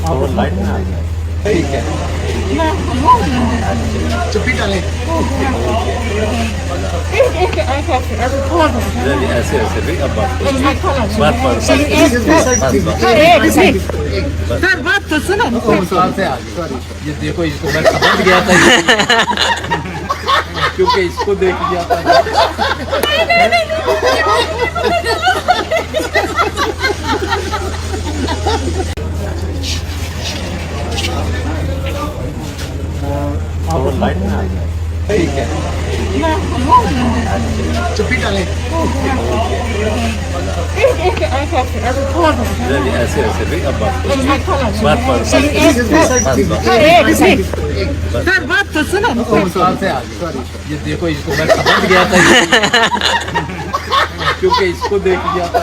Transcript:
और लाइट में आ गया। ठीक है, चुप्पी डालें। चलिए ऐसे ऐसे भी अब बात करो। बात पर सर बात तो सुनो। साल से आगे सॉरी ये देखो, इसको मैं समझ गया था क्योंकि इसको देख गया था। और लाइट में आ गया। ठीक है, चुप्पी डालें। चलिए ऐसे ऐसे भी अब बात करो। बात पर सर बात तो सुनो। साल से आगे सॉरी ये देखो, इसको मैं समझ गया था क्योंकि इसको देख गया था।